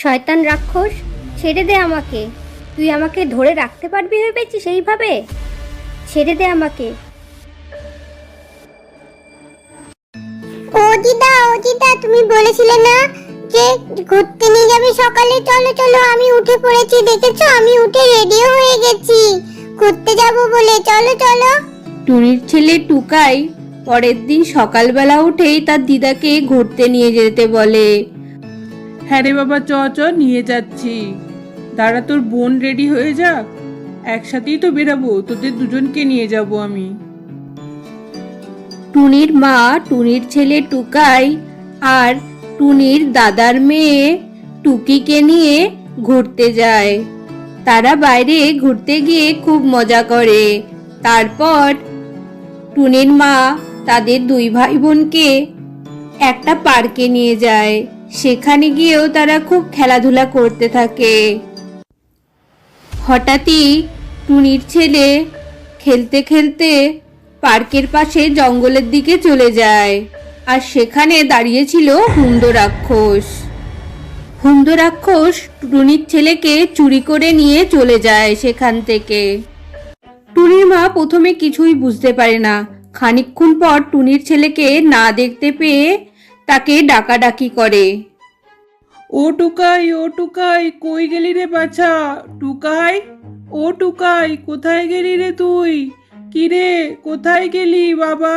শয়তান রাক্ষস, ছেড়ে দে আমাকে। তুই আমাকে ধরে রাখতে পারবি ভেবেছিস এইভাবে? ছেড়ে দে আমাকে। ও দিদা তুমি বলেছিলে না যে ঘুরতে নিয়ে যাবে সকালে? চলো চলো, আমি উঠে পড়েছি, দেখেছো আমি উঠে রেডিও হয়ে গেছি ঘুরতে যাব বলে। চলো চলো। টুনির ছেলে টুকাই পরের দিন সকালবেলা উঠেই তার দিদাকে ঘুরতে নিয়ে যেতে বলে। হ্যাঁ রে বাবা, চ চ নিয়ে যাচ্ছি। দাঁড়া, তোর বোন রেডি হয়ে যাক, একসাথেই তো বেরাবো, তোদের দুজনকে নিয়ে যাব আমি। টুনির মা টুনির ছেলে টুকাই আর টুনির দাদার মেয়ে টুকিকে নিয়ে ঘুরতে যায়। তারা বাইরে ঘুরতে গিয়ে খুব মজা করে। তারপর টুনির মা তাদের দুই ভাই বোনকে একটা পার্কে নিয়ে যায়। সেখানে গিয়েও তারা খুব খেলাধুলা করতে থাকে। হঠাৎই টুনির ছেলে খেলতে খেলতে পার্কের পাশে জঙ্গলের দিকে চলে যায়, আর সেখানে দাঁড়িয়েছিল হুমদো রাক্ষস। হুমদো রাক্ষস টুনির ছেলেকে চুরি করে নিয়ে চলে যায় সেখান থেকে। টুনির মা প্রথমে কিছুই বুঝতে পারে না। খানিকক্ষণ পর টুনির ছেলেকে না দেখতে পেয়ে তাকে ডাকাডাকি করে। ও টুকাই, কই গেলি রে বাছা? টুকাই, ও টুকাই, কোথায় গেলি রে তুই? কি রে, কোথায় গেলি বাবা?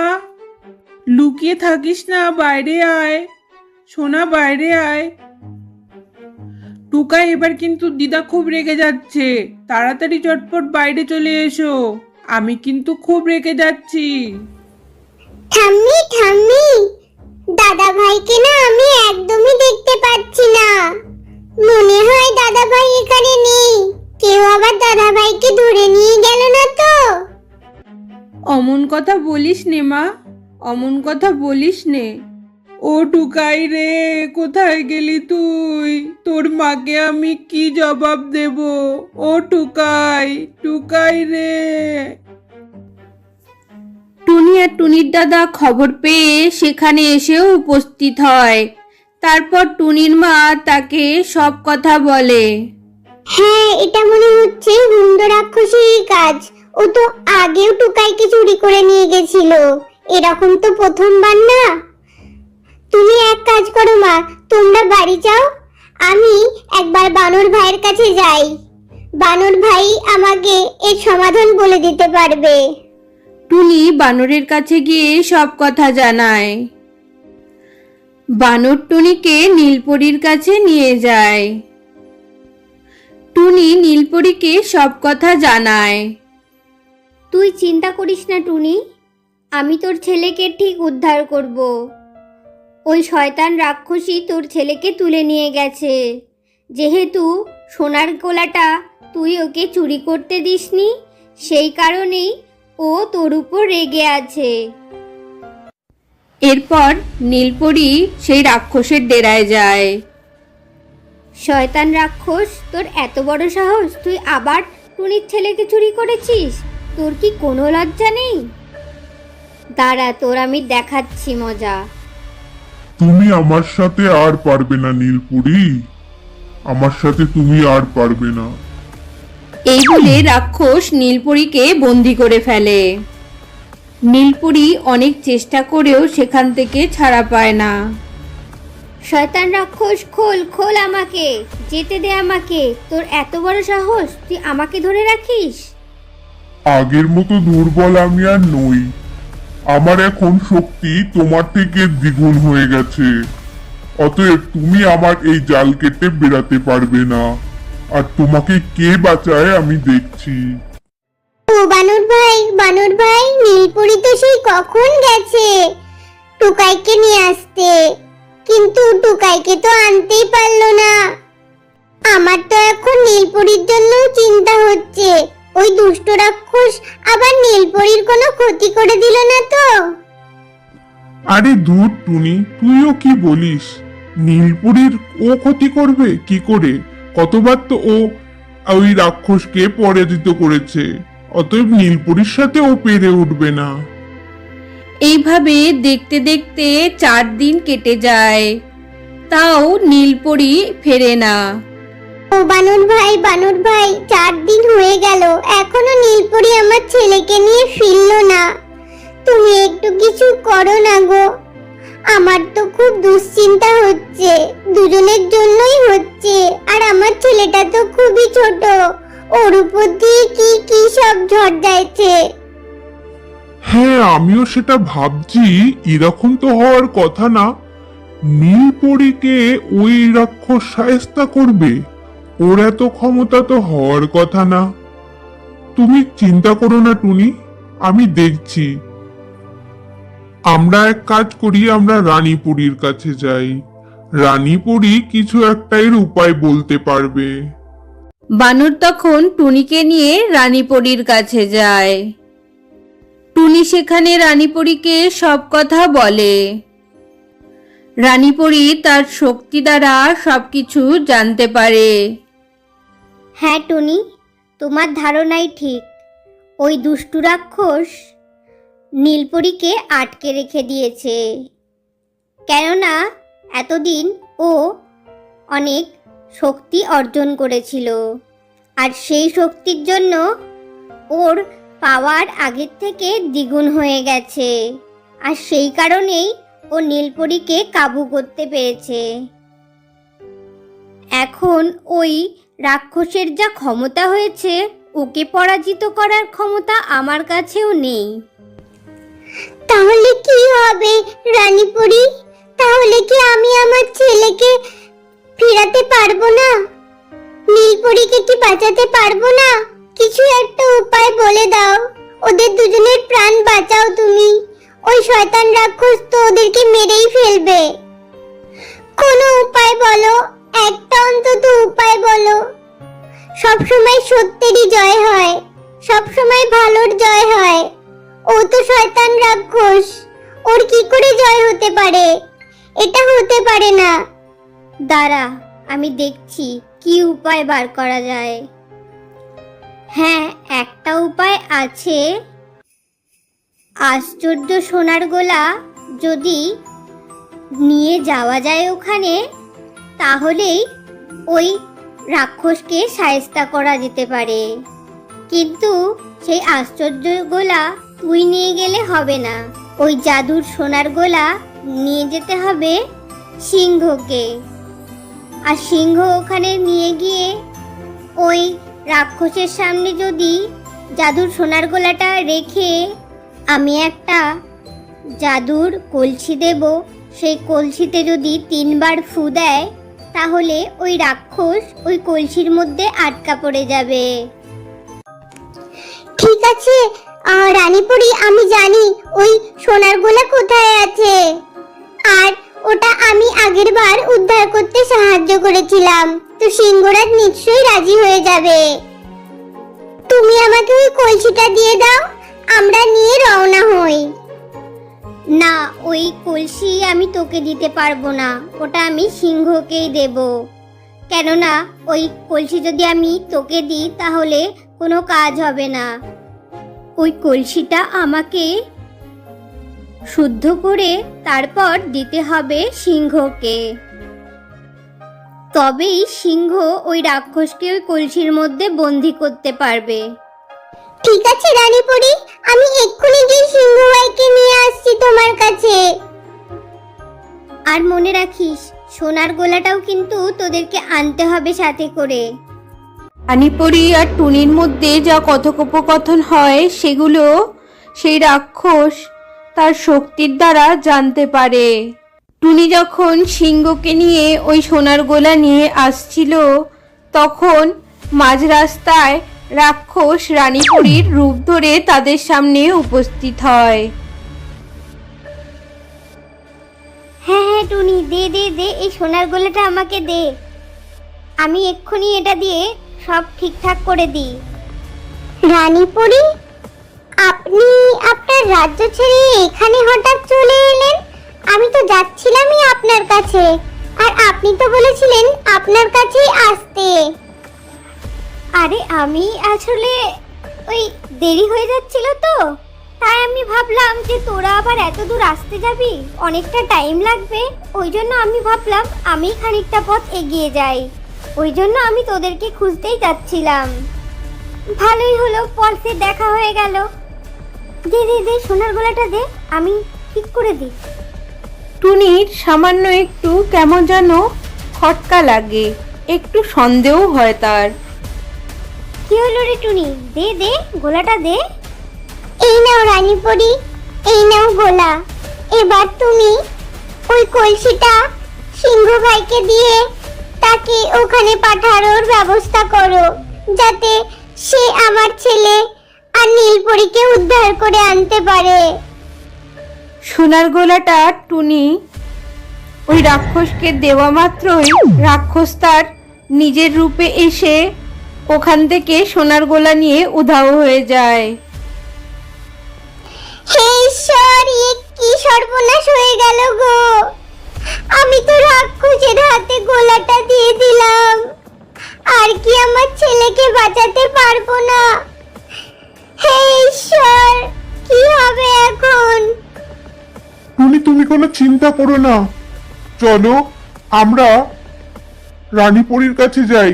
লুকিয়ে থাকিস না, বাইরে আয় সোনা, বাইরে আয়। টুকাই, এবার কিন্তু দিদা খুব রেগে যাচ্ছে, তাড়াতাড়ি চটপট বাইরে চলে এসো, আমি কিন্তু খুব রেগে যাচ্ছি। ঠাম্মি দাদা ভাইকে না আমি একদমই দেখতে পাচ্ছি না। মনে হয় দাদা ভাই এখানে নেই। কেউ আবার দাদা ভাইকে ধরে নিয়ে গেল না তো? অমন কথা বলিস নে মা, অমন কথা বলিস নে। ও টুকাই রে, কোথায় গেলি তুই? তোর মাকে আমি কি জবাব দেব? ও টুকাই রে। টুনি আর টুনির দাদা খবর পেয়ে সেখানে এসেও উপস্থিত হয়। তারপর টুনির মা তাকে সব কথা বলে। হ্যাঁ, এটা মনে হচ্ছে হুমদো রাক্ষসেরই কাজ। ও তো আগেও টুকাইকে চুরি করে নিয়ে গেছিল, এরকম তো প্রথমবার না। তুমি এক কাজ করো মা, তোমরা বাড়ি যাও, আমি একবার বানর ভাইয়ের কাছে যাই। বানর ভাই আমাকে এর সমাধান বলে দিতে পারবে। টুনি বানরের কাছে গিয়ে সব কথা জানায়। বানর টুনিকে নীলপরীর কাছে নিয়ে যায়। টুনি নীলপরীকে সব কথা জানায়। তুই চিন্তা করিস না টুনি, আমি তোর ছেলেকে ঠিক উদ্ধার করব। ওই শয়তান রাক্ষসী তোর ছেলেকে তুলে নিয়ে গেছে। যেহেতু সোনার গোলাটা তুই ওকে চুরি করতে দিসনি, সেই কারণেই ও তোর উপর রেগে আছে। এরপর নীলপরী সেই রাক্ষসের ডেরায় যায়। শয়তান রাক্ষস, তোর এত বড় সাহস, তুই আবার টুনির ছেলেকে চুরি করেছিস? তোর কি কোনো লজ্জা নেই? দাঁড়া, তোর আমি দেখাচ্ছি মজা। তুমি আমার সাথে আর পারবে না নীলপুরি, আমার সাথে তুমি আর পারবে না। এই বলে রাক্ষস নীলপরীকে বন্দি করে ফেলে। নীলপরী অনেক চেষ্টা করেও সেখান থেকে ছাড়া পায় না। শয়তান রাক্ষস, খোল খোল আমাকে, যেতে দে আমাকে। তোর এত বড় সাহস, তুই আমাকে ধরে রাখিস? আগের মতো দুর্বল আমি আর নই, আমার এখন শক্তি তোমার থেকে দ্বিগুণ হয়ে গেছে। অতএব তুমি আমার এই জাল কেটে বেরাতে পারবে না, আর তোমাকে কে বাঁচায় আমি দেখছি। ও বানর ভাই, নীলপরি তো সেই কখন গেছে টুকাইকে নিয়ে আসতে, কিন্তু টুকাইকে তো আনতেই পারলো না। আমার তো এখন নীলপরির জন্য চিন্তা হচ্ছে, ওই দুষ্ট রাক্ষস আবার নীলপরির কোনো ক্ষতি করে দিল না তো? আরে ধুর টুনি, তুইও কি বলিস? নীলপুরীর ও ক্ষতি করবে কি করে? কতবার তো ও ওই রাক্ষসকে পরাজিত করেছে, অতএব নীলপুরীর সাথে ও পেরে উঠবে না। এইভাবে দেখতে দেখতে 4 দিন কেটে যায়। তাও নীলপরি ফেরে না। ও বানর ভাই 4 দিন হয়ে গেল, এখনো নীলপরি আমার ছেলেকে নিয়ে ফিরলো না। তুমি একটু কিছু করো না গো, আমার তো খুব দুশ্চিন্তা হচ্ছে, দুজনের জন্যই হচ্ছে। আর আমার ছেলেটা তো খুবই ছোট, ওর উপর দিয়ে কি কি সব ঝড় যাচ্ছে। হ্যাঁ, আমিও সেটা ভাবছি। এরকম তো হওয়ার কথা না। নীলপরীকে ওই রাক্ষস শায়েস্তা করবে, ওর এত ক্ষমতা তো হওয়ার কথা না। তুমি চিন্তা করো না টুনি, আমি দেখছি। আমরা এক কাজ করি, আমরা রানীপুরীর কাছে যাই। রানীপুরী কিছু একটা এর উপায় বলতে পারবে। বানর তখন টুনিকে নিয়ে রানীপরীর কাছে যায়। টুনি সেখানে রানীপরীকে সব কথা বলে। রানীপরী তার শক্তি দ্বারা সবকিছু জানতে পারে। হ্যাঁ টুনি, তোমার ধারণাই ঠিক। ওই দুষ্টু রাক্ষস নীলপরীকে আটকে রেখে দিয়েছে, কেননা এতদিন ও অনেক শক্তি অর্জন করেছিল, আর সেই শক্তির জন্য ওর পাওয়ার আগের থেকে দ্বিগুণ হয়ে গেছে, আর সেই কারণেই ও নীলপরীকে কাবু করতে পেরেছে। এখন ওই রাক্ষসের যা ক্ষমতা হয়েছে, ওকে পরাজিত করার ক্ষমতা আমার কাছেও নেই। তাহলে কি হবে রানীপুরী? তাহলে কি আমি আমার ছেলেকে ফেরাতে পারবো না? নীলপরীকে কি বাঁচাতে পারবো না? কিছু একটা উপায় বলে দাও, ওদের দুজনের প্রাণ বাঁচাও তুমি। ওই শয়তান রাক্ষস তো ওদেরকে মেরেই ফেলবে। কোনো উপায় বলো, একটা অন্তত উপায় বলো। সবসময় সত্যেরই জয় হয়, সবসময় ভালোর জয় হয়। ও তো শয়তান রাক্ষস, ওর কি করে জয় হতে পারে? এটা হতে পারে না। দাঁড়া, আমি দেখছি কি উপায় বার করা যায়। হ্যাঁ, একটা উপায় আছে। আশ্চর্য সোনার গোলা যদি নিয়ে যাওয়া যায় ওখানে, তাহলেই ওই রাক্ষসকে শায়েস্তা করা যেতে পারে। কিন্তু সেই আশ্চর্য গোলা তুই নিয়ে গেলে হবে না, ওই জাদুর সোনার গোলা নিয়ে যেতে হবে সিংহকে। আর সিংহ ওখানে নিয়ে গিয়ে ওই রাক্ষসের সামনে যদি জাদুর সোনার গোলাটা রেখে আমি একটা জাদুর কলসি দেব, সেই কলসিতে যদি 3 বার ফু দেয়, তাহলে ওই রাক্ষস ওই কলসির মধ্যে আটকা পড়ে যাবে। ঠিক আছে রানীপুরী, আমি জানি ওই সোনার গোলা কোথায় আছে, আর ওটা আমি আগের বার উদ্ধার করতে সাহায্য করেছিলাম, তো সিংহরাজ নিশ্চয়ই রাজি হয়ে যাবে। তুমি আমাকে ওই কলসিটা দিয়ে দাও, আমরা নিয়ে রওনা হই। না, ওই কলসি আমি তোকে দিতে পারবো না, ওটা আমি সিংহকেই দেব। কেননা ওই কলসি যদি আমি তোকে দিই তাহলে কোনো কাজ হবে না। ওই কলসিটা আমাকে শুদ্ধ করে তারপর দিতে হবে সিংহকে, তবেই সিংহ ওই রাক্ষসকে ওই কলসির মধ্যে বন্দি করতে পারবে। ঠিক আছে রানীপুরী, আমি এক্ষুনি গিয়ে সিংহ ভাইকে নিয়ে আসছি তোমার কাছে। আর মনে রাখিস, সোনার গোলাটাও কিন্তু তোদেরকে আনতে হবে সাথে করে। রানীপরী আর টুনির মধ্যে যা কথোপকথন হয় সেগুলো সেই রাক্ষস তার শক্তির দ্বারা জানতে পারে। টুনি যখন সিংহকে নিয়ে ওই সোনার গোলা নিয়ে আসছিল, তখন মাঝ রাস্তায় রাক্ষস রানীপরীর রূপ ধরে তাদের সামনে উপস্থিত হয়। হ্যাঁ হ্যাঁ টুনি, দে দে দে, এই সোনার গোলাটা আমাকে দে, আমি এক্ষুনি এটা দিয়ে সব ঠিকঠাক করে দিই। রানীপুরী, আপনি আপনার রাজ্য ছেড়ে এখানে হঠাৎ চলে এলেন? আমি তো যাচ্ছিলামই আপনার কাছে, আর আপনি তো বলেছিলেন আপনার কাছেই আসতে। আরে আমি আসলে ওই দেরি হয়ে যাচ্ছিল, তো তাই আমি ভাবলাম যে তোরা আবার এত দূর আসতে যাবি, অনেকটা টাইম লাগবে। ওই জন্য আমি ভাবলাম আমি খানিকটা পথ এগিয়ে যাই। ওই জন্য আমি তোদেরকে খুঁজতেই যাচ্ছিলাম। ভালোই হলো, পথে দেখা হয়ে গেল। দে দে দে, সোনার গলাটা দে, আমি ঠিক করে দিই। টুনির সামান্য একটু কেমন যেন খটকা লাগে, একটু সন্দেহ হয় তার। কি হলো রে টুনি? দে দে, গোলাটা দে। এই নাও রানীপরি, এই নাও গোলা। এবার তুমি ওই কলসিটা সিংহ ভাইকে দিয়ে তাকে ওখানে পাঠানোর ব্যবস্থা করো, যাতে সে আমার ছেলে আর নীলপরীকে উদ্ধার করে আনতে পারে। সোনার গোলাটা টুনি ওই রাক্ষসকে দেওয়া মাত্রই রাক্ষস তার নিজের রূপে এসে ওখান থেকে সোনার গোলা নিয়ে উধাও হয়ে যায়। হে ঈশ্বর, এ কি সর্বনাশ হয়ে গেল গো! আমি তো রাক্ষসের হাতে গোলাটা দিয়ে দিলাম, আর কি আমার ছেলেকে বাঁচাতে পারবো না? হে ঈশ্বর, কি হবে এখন? টুনি, তুমি কোনো চিন্তা করো না, চলো আমরা রানীপরীর কাছে যাই।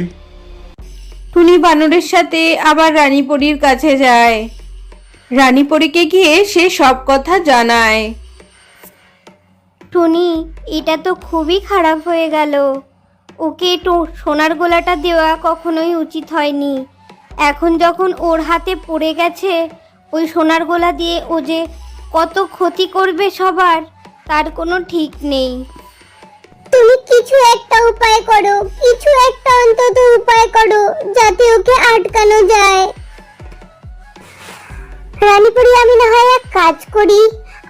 টুনি বানরের সাথে আবার রানীপরীর কাছে যায়। রানীপরীকে গিয়ে সে সব কথা জানায়। টুনি, এটা তো খুবই খারাপ হয়ে গেল। ওকে তো সোনার গোলাটা দেওয়া কখনোই উচিত হয়নি। এখন যখন ওর হাতে পড়ে গেছে, ওই সোনার গোলা দিয়ে ও যে কত ক্ষতি করবে সবার, তার কোনো ঠিক নেই। তুমি কিছু একটা উপায় করো, কিছু একটা অন্তত উপায় করো, যাতে ওকে আটকানো যায়। রানীপুরি, আমি না হয় এক কাজ করি,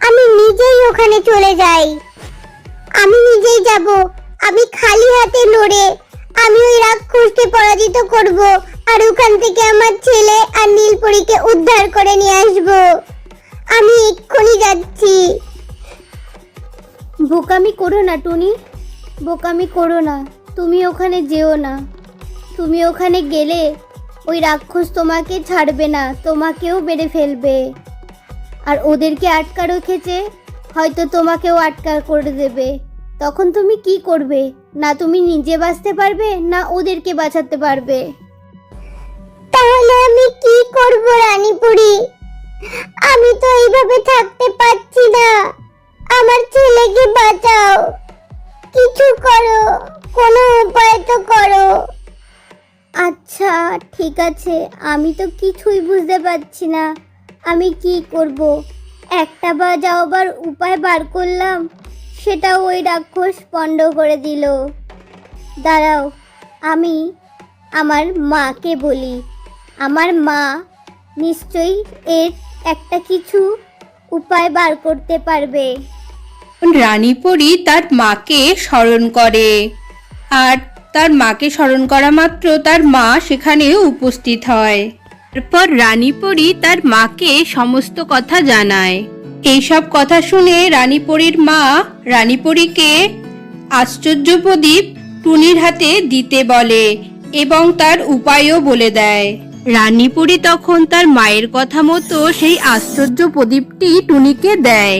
আমি নিজেই ওখানে চলে যাই। আমি নিজেই যাব, আমি খালি হাতে লড়ে আমি ওই রাক্ষসকে পরাজিত করব, আর ওখান থেকে আমার ছেলে আর নীলপরীকে উদ্ধার করে নিয়ে আসব। আমি এক্ষুনি যাচ্ছি। বোকামি করো না টুনি, বোকামি করো না। তুমি ওখানে যেও না। তুমি ওখানে গেলে ওই রাক্ষস তোমাকে ছাড়বে না, তোমাকেও মেরে ফেলবে। আর ওদেরকে আটকা রেখেছে, হয়তো তোমাকেও আটকা করে দেবে। তখন তুমি কি করবে? না তুমি নিজে বাঁচতে পারবে, না ওদেরকে বাঁচাতে পারবে। তাহলে আমি কি করব রানীপুরি? আমি তো এইভাবে থাকতে পারছি না। আমার ছেলেকে বাঁচাও, কিছু করো, কোনো উপায় তো করো। আচ্ছা ঠিক আছে, আমি তো কিছুই বুঝতে পারছি না আমি কি করব। একটা বা যাওয়ার উপায় বার করলাম, সেটাও ওই রাক্ষস পণ্ড করে দিল। দাঁড়াও, আমি আমার মাকে বলি। আমার মা নিশ্চয়ই এর একটা কিছু উপায় বার করতে পারবে। রানীপরী তার মাকে স্মরণ করে, আর তার মাকে স্মরণ করা মাত্র তার মা সেখানে উপস্থিত হয়। এরপর রানীপরী তার মাকে সমস্ত কথা জানায়। এইসব কথা শুনে রানীপরীর মা রানীপরীকে আশ্চর্য প্রদীপ টুনির হাতে দিতে বলে এবং তার উপায়ও বলে দেয়। রানীপরী তখন তার মায়ের কথা মতো সেই আশ্চর্য প্রদীপটি টুনিকে দেয়।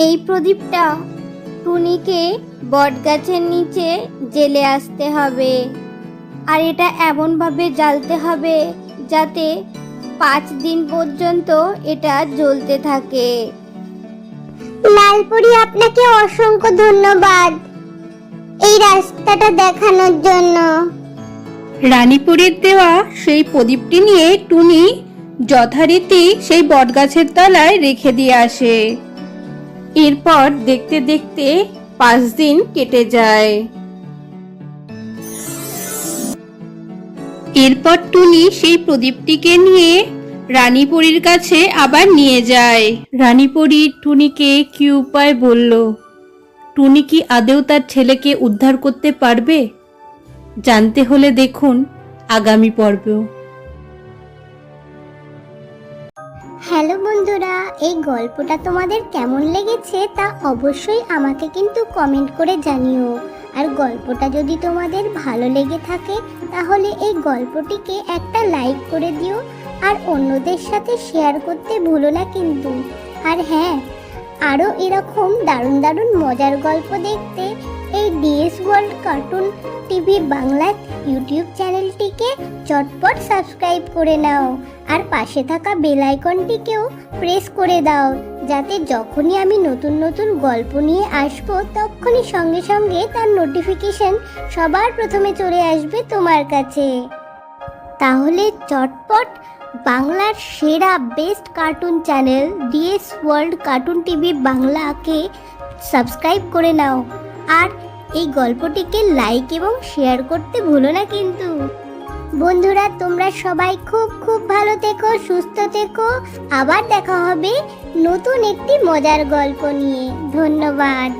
এই প্রদীপটা টুনিকে বটগাছের নিচে জেলে আসতে হবে, আর এটা এমনভাবে জ্বালতে হবে যাতে 5 দিন পর্যন্ত এটা জ্বলতে থাকে। লালপুরি, আপনাকে অসংখ্য ধন্যবাদ এই রাস্তাটা দেখানোর জন্য। রানীপুরীর দেওয়া সেই প্রদীপটি নিয়ে টুনি যথারীতি সেই বটগাছের তলায় রেখে দিয়ে আসে। এরপর দেখতে দেখতে 5 দিন কেটে যায়। এরপর টুনি সেই প্রদীপটিকে নিয়ে রানীপরীর কাছে আবার নিয়ে যায়। রানীপরী টুনিকে কি উপায় বলল? টুনি কি আদৌ তার ছেলেকে উদ্ধার করতে পারবে? জানতে হলে দেখুন আগামী পর্ব। হ্যালো বন্ধুরা, এই গল্পটা তোমাদের কেমন লেগেছে তা অবশ্যই আমাকে কিন্তু কমেন্ট করে জানিও। আর গল্পটা যদি তোমাদের ভালো লেগে থাকে তাহলে এই গল্পটিকে একটা লাইক করে দিও, আর অন্যদের সাথে শেয়ার করতে ভুলো না কিন্তু। আর হ্যাঁ, আরও এরকম দারুণ দারুণ মজার গল্প দেখতে এই DS world cartoon TV Bangla YouTube চ্যানেলটিকে চটপট সাবস্ক্রাইব করে নাও আর পাশে থাকা বেল আইকনটিকেও প্রেস করে দাও, যাতে যখনই আমি নতুন নতুন গল্প নিয়ে আসবো তখনই সঙ্গে সঙ্গে তার নোটিফিকেশন সবার প্রথমে চলে আসবে তোমার কাছে। তাহলে চটপট বাংলার সেরা best cartoon channel DS world cartoon TV বাংলাকে সাবস্ক্রাইব করে নাও আর এই গল্পটিকে লাইক এবং শেয়ার করতে ভুলো না কিন্তু। বন্ধুরা, তোমরা সবাই খুব খুব ভালো থেকো, সুস্থ থেকো। আবার দেখা হবে নতুন একটি মজার গল্প নিয়ে। ধন্যবাদ।